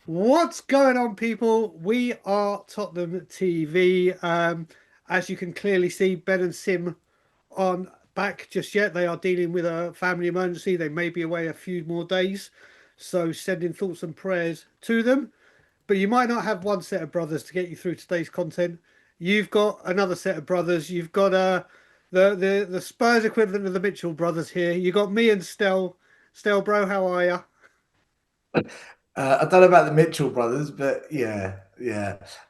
What's going on, people? We are Tottenham TV. As you can clearly see, Ben and Sim aren't back just yet. They are dealing with a family emergency. They may be away a few more days. So, sending thoughts and prayers to them. But you might not have one set of brothers to get you through today's content. You've got another set of brothers. You've got the Spurs equivalent of the Mitchell brothers here. You got me and Stel. Stel, bro, how are you? I don't know about the Mitchell brothers, but yeah.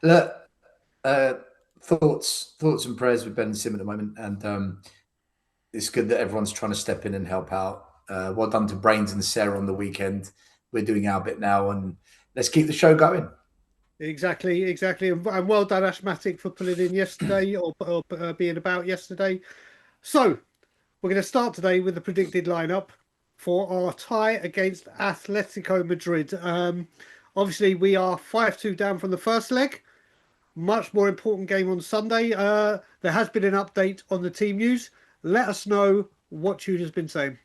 Look, uh, thoughts and prayers with Ben and Sim at the moment, and it's good that everyone's trying to step in and help out. Well done to Brains and Sarah on the weekend. We're doing our bit now, and let's keep the show going. Exactly. And well done, Ashmatic, for pulling in yesterday or being about yesterday. So, we're going to start today with the predicted lineup for our tie against Atletico Madrid. Obviously, we are 5-2 down from the first leg. Much more important game on Sunday. There has been an update on the team news. Let us know what Tudor's been saying.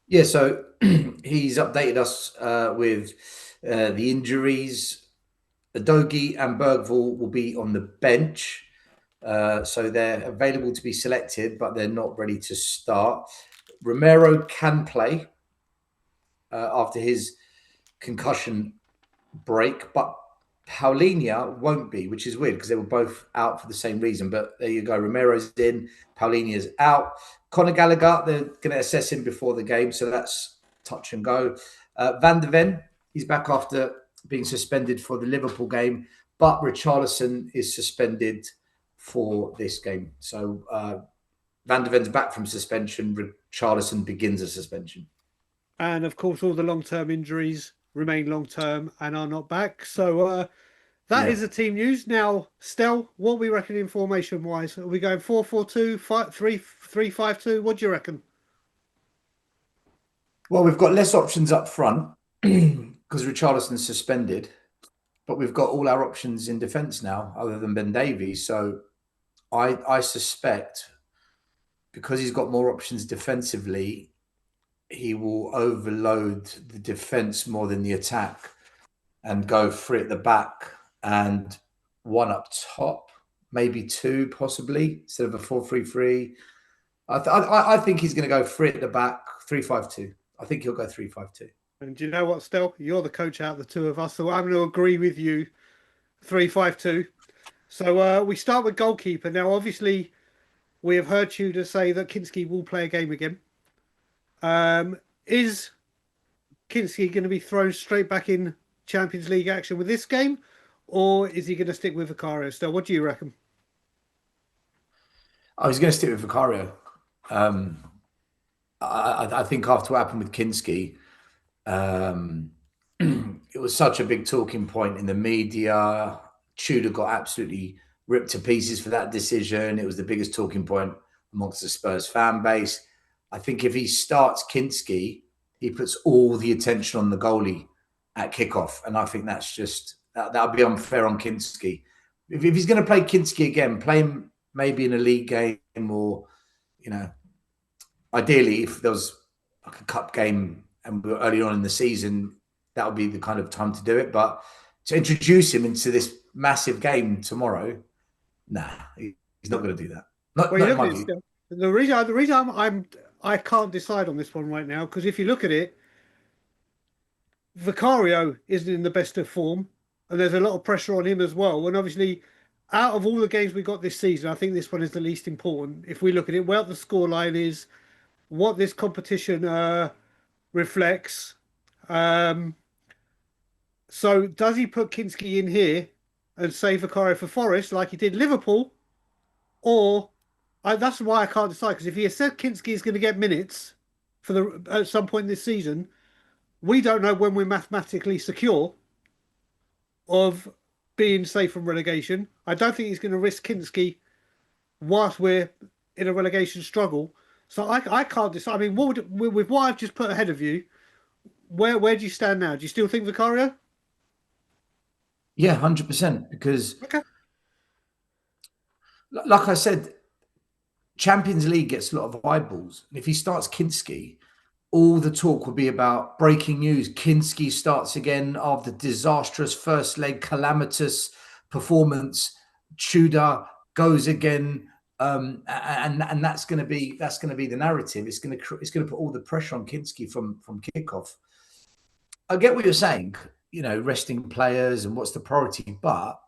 Yeah, so he's updated us with the injuries. Adogi and Bergvall will be on the bench. So they're available to be selected, but they're not ready to start. Romero can play after his concussion break, but Paulinho won't be, which is weird because they were both out for the same reason. But there you go. Romero's in, Paulinho's out. Conor Gallagher, they're going to assess him before the game, so that's touch and go. Van der Ven, he's back after being suspended for the Liverpool game, but Richarlison is suspended for this game. So Van der Ven's back from suspension. Richarlison begins a suspension. And of course, all the long term injuries remain long term and are not back. So, that Yeah. is the team news. Now, Stel, what are we reckoning formation wise? Are we going 4-4-2, 3-3-5-2? What do you reckon? Well, we've got less options up front because Richarlison's suspended, but we've got all our options in defence now, other than Ben Davies. So I suspect because he's got more options defensively, he will overload the defence more than the attack and go three at the back and one up top, maybe two possibly instead of a 4-3-3. I think he's going to go three at the back, 3-5-2. I think he'll go 3-5-2. And do you know what, Stel? You're the coach out of the two of us, so I'm going to agree with you. 3-5-2. So we start with goalkeeper. Now, obviously, we have heard you to say that Kinski will play a game again. Is Kinski going to be thrown straight back in Champions League action with this game, or is he going to stick with Vicario? Stel, what do you reckon? I was going to stick with Vicario. Um, I think after what happened with Kinski, um, it was such a big talking point in the media. Tudor got absolutely ripped to pieces for that decision. It was the biggest talking point amongst the Spurs fan base. I think if he starts Kinski, he puts all the attention on the goalie at kickoff, and I think that's just that would be unfair on Kinski. If he's going to play Kinski again, play him maybe in a league game or you know ideally, if there was like a cup game and we were early on in the season, that would be the kind of time to do it. But to introduce him into this massive game tomorrow, nah, he's not going to do that. Not, Well, you not in look at my it view. still. The reason I can't decide on this one right now because if you look at it, Vicario isn't in the best of form, and there's a lot of pressure on him as well. And obviously, out of all the games we got this season, I think this one is the least important. If we look at it, well, the scoreline is what this competition reflects. Um, so, does he put Kinski in here and save Vicario for Forest like he did Liverpool, or that's why I can't decide because if he has said Kinski is going to get minutes for the at some point this season, we don't know when we're mathematically secure of being safe from relegation. I don't think he's going to risk Kinski whilst we're in a relegation struggle. So I can't decide. I mean, with what I've just put ahead of you, where do you stand now? Do you still think Vicario? Yeah, 100%. Because, Okay. like I said, Champions League gets a lot of eyeballs. And if he starts Kinski, all the talk will be about breaking news. Kinski starts again after disastrous first leg, calamitous performance. Tudor goes again, and that's going to be the narrative. It's going to put all the pressure on Kinski from kickoff. I get what you're saying, resting players and what's the priority, but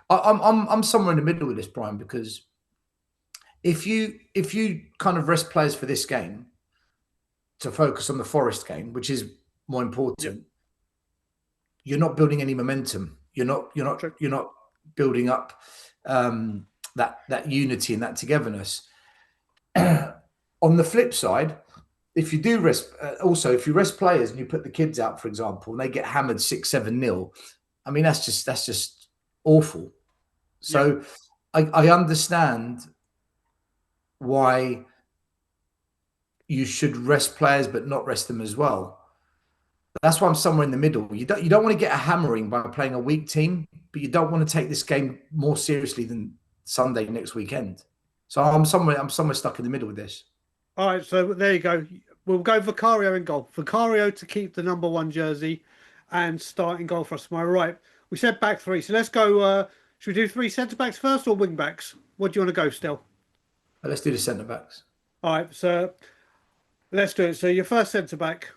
I'm somewhere in the middle with this, Brian, because if you kind of rest players for this game to focus on the Forest game, which is more Yep, important, you're not building any momentum. You're not you're not true. you're not building up that unity and that togetherness. On the flip side, if you do rest, also if you rest players and you put the kids out, for example, and they get hammered 6-7-0, I mean that's just awful. Yep. So I understand why you should rest players but not rest them as well. That's why I'm somewhere in the middle. You don't want to get a hammering by playing a weak team, but you don't want to take this game more seriously than Sunday next weekend. So I'm somewhere stuck in the middle with this. All right, so there you go. We'll go Vicario in goal. Vicario to keep the #1 jersey and start in goal for us. Am I right? We said back three, so let's go. Should we do three centre backs first or wing backs? What do you want to go still? But let's do the centre backs. All right, so let's do it. So your first centre back.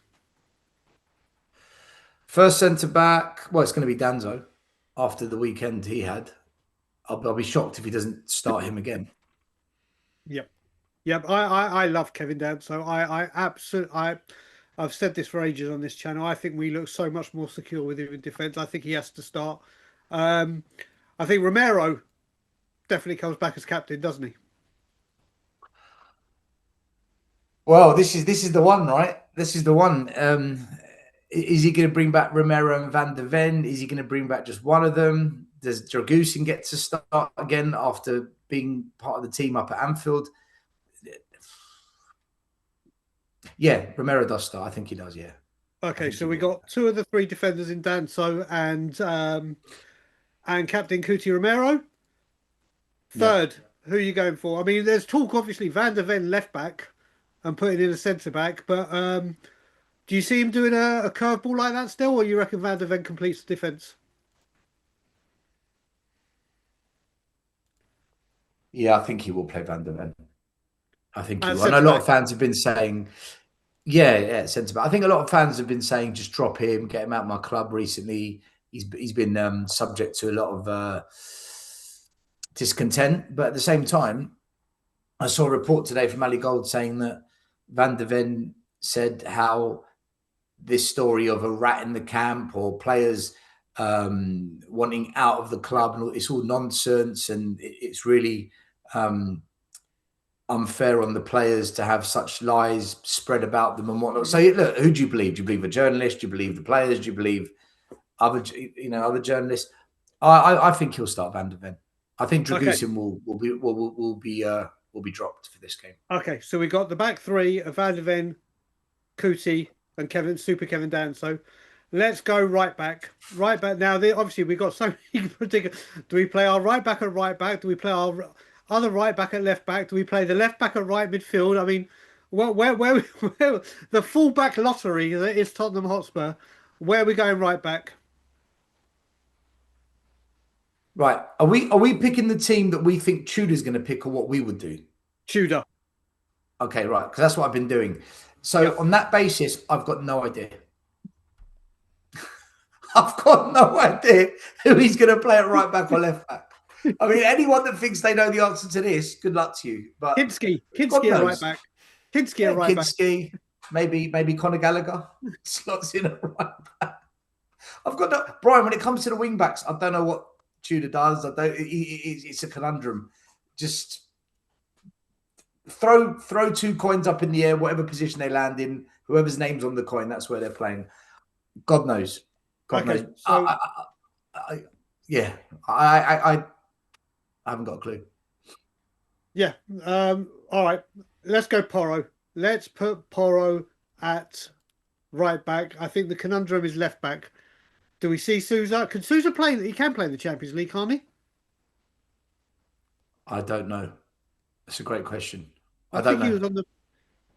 First centre back. Well, it's going to be Danzo after the weekend he had. I'll be shocked if he doesn't start him again. Yep. Yep. I love Kevin Dan. So I absolutely I've said this for ages on this channel. I think we look so much more secure with him in defence. I think he has to start. Um, I think Romero definitely comes back as captain, doesn't he? Well, this is the one, right? This is the one. Is he going to bring back Romero and Van der Ven? Is he going to bring back just one of them? Does Dragusin get to start again after being part of the team up at Anfield? Yeah, Romero does start. I think he does. Yeah, I Okay, think he so we will. got two of the three defenders in Danso and Captain Cuti Romero. Yeah, Third, who are you going for? I mean, there's talk obviously Van der Ven left back and putting in a centre back, but do you see him doing a curveball like that still, or you reckon Van der Ven completes the defence yeah, I think he will play Van der Ven. I think he at will. I know centre a lot back? of fans have been saying, yeah, centre back. I think a lot of fans have been saying just drop him, get him out of my club. Recently, he's been subject to a lot of discontent, but at the same time, I saw a report today from Ali Gold saying that Van der Ven said how this story of a rat in the camp or players wanting out of the club and it's all nonsense, and it's really um, unfair on the players to have such lies spread about them and whatnot. So Mhm. look, who do you believe? Do you believe a journalist? Do you believe the players? Do you believe other journalists? I think he'll start Van der Ven. I think Okay, Dragusin will be dropped for this game. okay. So we got the back three of Van der Ven, Kuti, and Super Kevin Dan. So let's go right back. Right back now. Obviously, we've got so many particular. Do we play our right back at right back? Do we play our other right back at left back? Do we play the left back at right midfield? I mean, where the full back lottery that is Tottenham Hotspur? Where are we going right back? Right. Are we picking the team that we think Tudor's going to pick or what we would do? Tudor. Okay, right. Because that's what I've been doing. So Yep. on that basis, I've got no idea. I've got no idea who he's going to play at right back or left back. I mean, anyone that thinks they know the answer to this, good luck to you. But God Kinski at right knows. back. Kinski at Yeah, right back. Kinski, maybe Conor Gallagher slots in at right back. I've got no, Brian. When it comes to the wing backs, I don't know what Tudor does. I don't. It's a conundrum. Just throw two coins up in the air, whatever position they land in. Whoever's name's on the coin, that's where they're playing. God knows. God knows. Okay. So Yeah, I haven't got a clue. yeah. All right. Let's go Porro. Let's put Porro at right back. I think the conundrum is left back. Do we see Sousa? Can Sousa play? He can play in the Champions League, can't he? I don't know. That's a great question. I I don't think he know. was on the.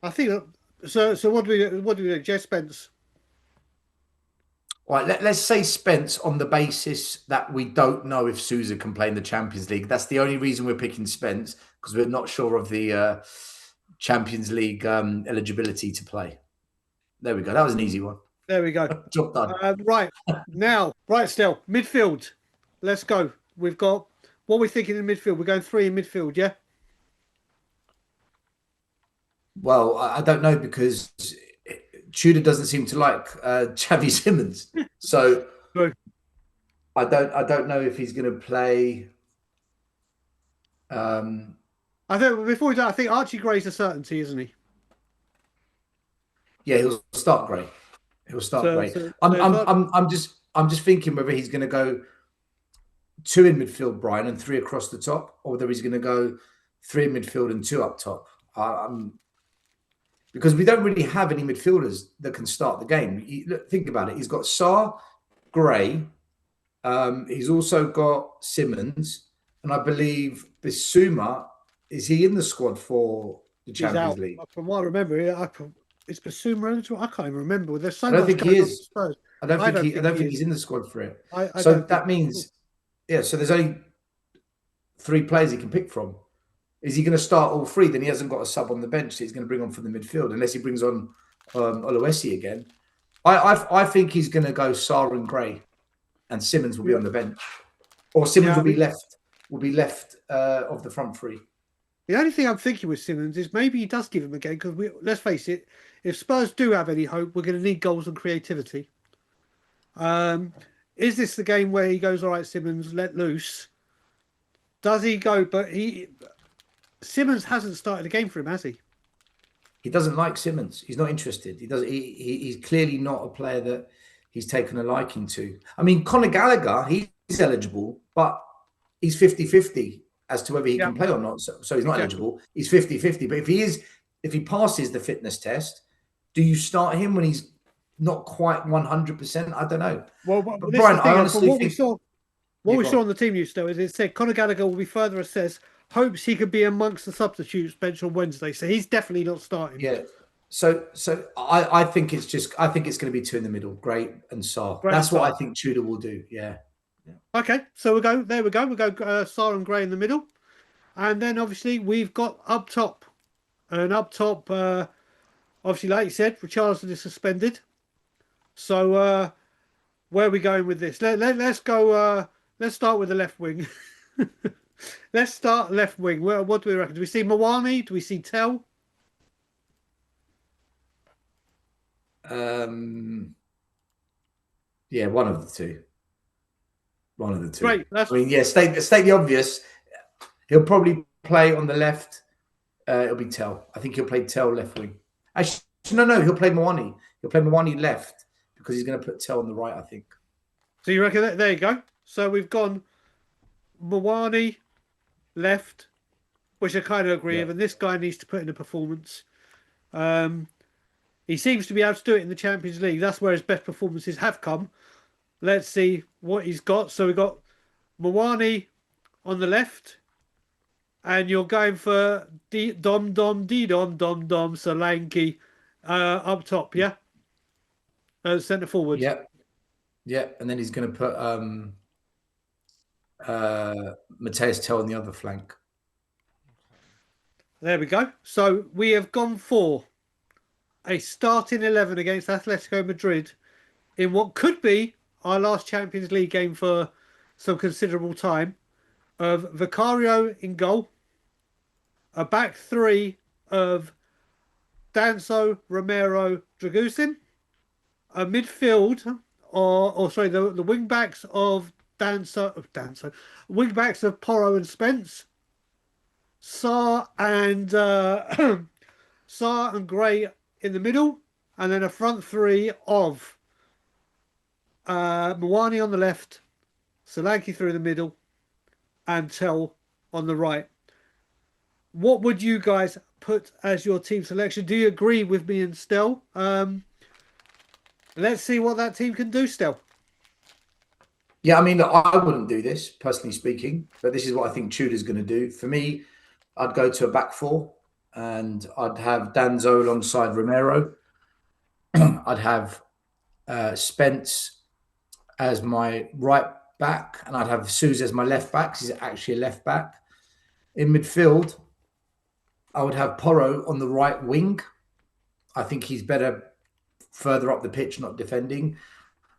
I think So what do we do? Jess Spence. All right, let's say Spence on the basis that we don't know if Sousa can play in the Champions League. That's the only reason we're picking Spence, because we're not sure of the Champions League eligibility to play. There we go. That was an easy one. There we go. Job done. Right, still midfield. Let's go. We've got what we're thinking in midfield. We're going three in midfield, yeah. Well, I don't know, because Tudor doesn't seem to like Xavi Simmons, so Good. I don't know if he's going to play. I think before we do, I think Archie Gray's a certainty, isn't he? Yeah, he'll start Gray. He'll start So Gray. so I'm so I'm not, I'm I'm just I'm just thinking whether he's going to go two in midfield, Brian, and three across the top, or whether he's going to go three in midfield and two up top. Because we don't really have any midfielders that can start the game. Look, think about it. He's got Sarr, Gray. He's also got Simmons, and I believe Bissouma. Is he in the squad for the he's Champions out. League? From what I remember, it's Basuma eligible. I can't even remember. There's so I don't much think he going on at is. Spurs. I don't I think don't he. I think don't he think is. he's in the squad for it. I So don't think that he is at all. means, yeah. So there's only three players he can pick from. Is he going to start all three? Then he hasn't got a sub on the bench that he's going to bring on from the midfield, unless he brings on Oluwesi again. I think he's going to go Sarr and Gray, and Simmons will be Yeah, on the bench, or Simmons yeah. I will be mean, left. Will be left of the front three. the only thing I'm thinking with Simmons is maybe he does give him a game because let's face it, if Spurs do have any hope, we're going to need goals and creativity. Um, is this the game where he goes, all right, Simmons, let loose? Does he go? But Simmons hasn't started a game for him, has he? He doesn't like Simmons. He's not interested. He does. He's clearly not a player that he's taken a liking to. I mean, Conor Gallagher, he's eligible, but he's 50-50 as to whether he Yeah, can play or not. So he's not exactly. eligible. He's 50-50. But if he passes the fitness test, do you start him when he's not quite 100%? I don't know. Well, But this is Brian, the I thing. From honestly think, what yeah, we go saw on. on the team news though is it said Conor Gallagher will be further assessed. Hopes he could be amongst the substitutes bench on Wednesday, so he's definitely not starting. Yeah. So I think it's going to be two in the middle, Gray and Sarr. Great and That's what I Sar. think Tudor will do. Yeah. Yeah. Okay, so we go. There we go. We go Sar and Gray in the middle, and then obviously we've got up top, and up top, obviously like you said, Richarlison is suspended. So where are we going with this? Let's go. Let's start with the left wing. Let's start left wing. Well, what do we reckon? Do we see Mawani? Do we see Tell? Um, yeah, one of the two. One of the two. Great. That's I mean, yeah, state the obvious. He'll probably play on the left. It'll be Tell. I think he'll play Tell left wing. Actually, no. He'll play Mawani. He'll play Mawani left, because he's going to put Tell on the right, I think. so you reckon that? There you go. So we've gone Mawani left, which I kind of agree Yeah. with. And this guy needs to put in a performance. Um, he seems to be able to do it in the Champions League. That's where his best performances have come. Let's see what he's got. So we've got Mawani on the left, and you're going for Dom Solanke up top, yeah? Centre forward. Yeah. Yeah. And then he's going to put Mateus Tell on the other flank. There we go. So we have gone for a starting 11 against Atletico Madrid in what could be our last Champions League game for some considerable time, of Vicario in goal, a back three of Danso, Romero, Dragusin, a midfield, or sorry, the wing backs of wing backs of Porro and Spence, Sarr and Sarr and Gray in the middle, and then a front three of Mawani on the left, Solanke through the middle, and Tell on the right. What would you guys put as your team selection? Do you agree with me and Stel? Let's see what that team can do, Stel. Yeah, I mean, look, I wouldn't do this, personally speaking, but this is what I think Tudor's going to do. For me, I'd go to a back four. and I'd have Danzo alongside Romero. I'd have Spence as my right back, and I'd have Sousa as my left back. He's actually a left back. In midfield, I would have Porro on the right wing. I think he's better further up the pitch, not defending.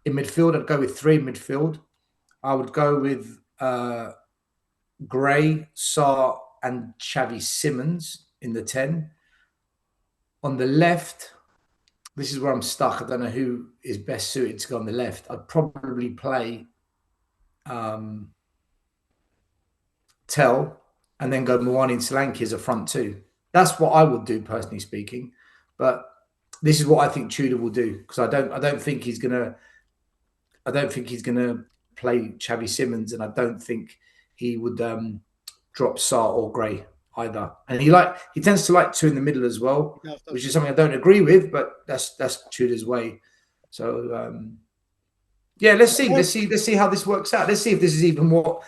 In midfield, I'd go with three in midfield. I would go with Gray, Sarr, and Xavi Simons in the 10. On the left, this is where I'm stuck. I don't know who is best suited to go on the left. I'd probably play Tell and then go Mwani and Solanke as a front two. That's what I would do, personally speaking. But this is what I think Tudor will do, because I don't think he's gonna play Xavi Simons, and I don't think he would drop Sarr or Gray either. And he tends to like two in the middle as well, which is something I don't agree with, but that's Tudor's way. So yeah, let's see how this works out. Let's see if this is even what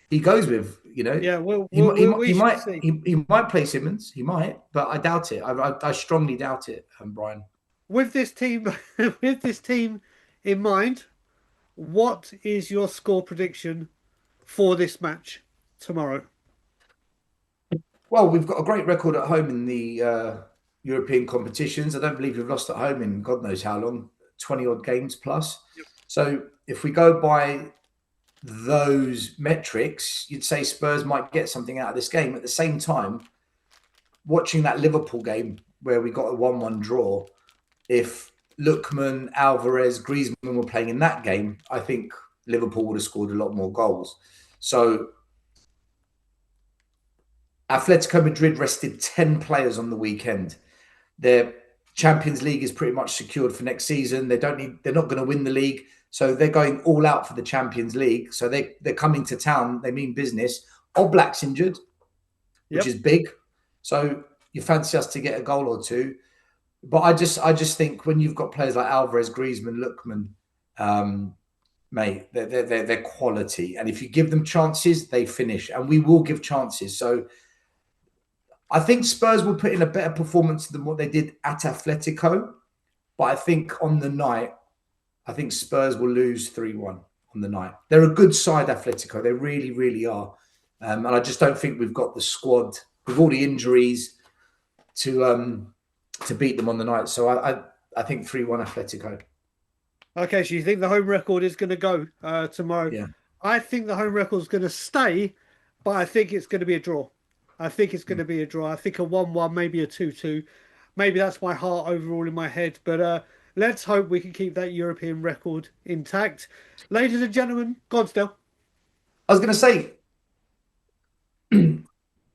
he goes with. You know, Yeah, he might see. he might play Simmons, he might, but I doubt it. I strongly doubt it, Brian. With this team, with this team in mind, what is your score prediction for this match tomorrow? Well, we've got a great record at home in the European competitions. I don't believe we've lost at home in God knows how long, 20 odd games plus. Yep. So if we go by those metrics, you'd say Spurs might get something out of this game. At the same time, watching that Liverpool game where we got a 1-1 draw, if Lookman, Alvarez, Griezmann were playing in that game, I think Liverpool would have scored a lot more goals. So Atletico Madrid rested 10 players on the weekend. Their Champions League is pretty much secured for next season. They're not going to win the league. So they're going all out for the Champions League. So they're coming to town. They mean business. Oblak's injured, which is big. So you fancy us to get a goal or two. But I just think when you've got players like Alvarez, Griezmann, Lookman, mate, they're quality. And if you give them chances, they finish. And we will give chances. So I think Spurs will put in a better performance than what they did at Atletico. But I think on the night, I think Spurs will lose 3-1 on the night. They're a good side, Atletico. They really, really are. And I just don't think we've got the squad with all the injuries to beat them on the night. So I think 3-1 Atletico. Okay, so you think the home record is going to go tomorrow? Yeah. I think the home record is going to stay, but I think it's going to be a draw. I think it's going to be a draw. I think a 1-1, maybe a 2-2. Maybe that's my heart overall in my head. But let's hope we can keep that European record intact. Ladies and gentlemen, Godsdale. I was going to say,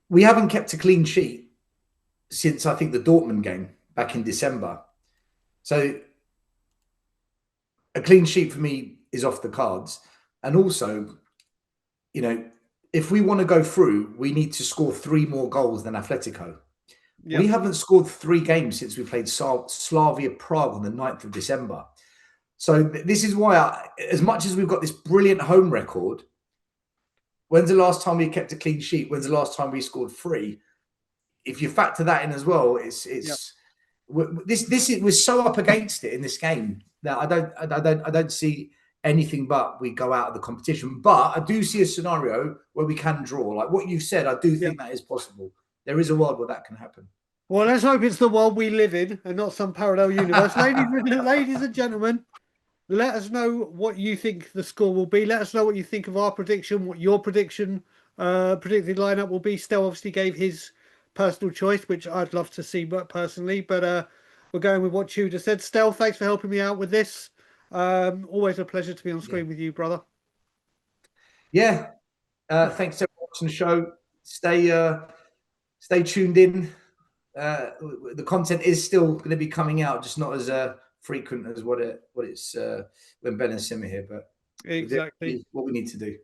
we haven't kept a clean sheet since, I think, the Dortmund game back in December. So a clean sheet for me is off the cards. And also, you know, if we want to go through, we need to score 3 more goals than Atletico. Yep. We haven't scored 3 games since we played Slavia Prague on the 9th of December. So this is why, as much as we've got this brilliant home record, when's the last time we kept a clean sheet? When's the last time we scored 3? If you factor that in as well, we're so up against it in this game that I don't see anything but we go out of the competition. But I do see a scenario where we can draw. Like what you've said, I do think that is possible. There is a world where that can happen. Well, let's hope it's the world we live in and not some parallel universe. Ladies and gentlemen, let us know what you think the score will be. Let us know what you think of our prediction, what your predicted lineup will be. Stel obviously gave his personal choice, which I'd love to see personally. But we're going with what Tudor said. Stel, thanks for helping me out with this. Always a pleasure to be on screen with you, brother. Yeah. Thanks for watching the show. Stay tuned in. The content is still going to be coming out, just not as frequent as what it's when Ben and Sim are here. But exactly what we need to do.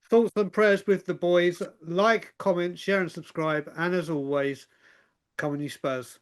Thoughts and prayers with the boys. Like, comment, share, and subscribe. And as always, come on, you Spurs.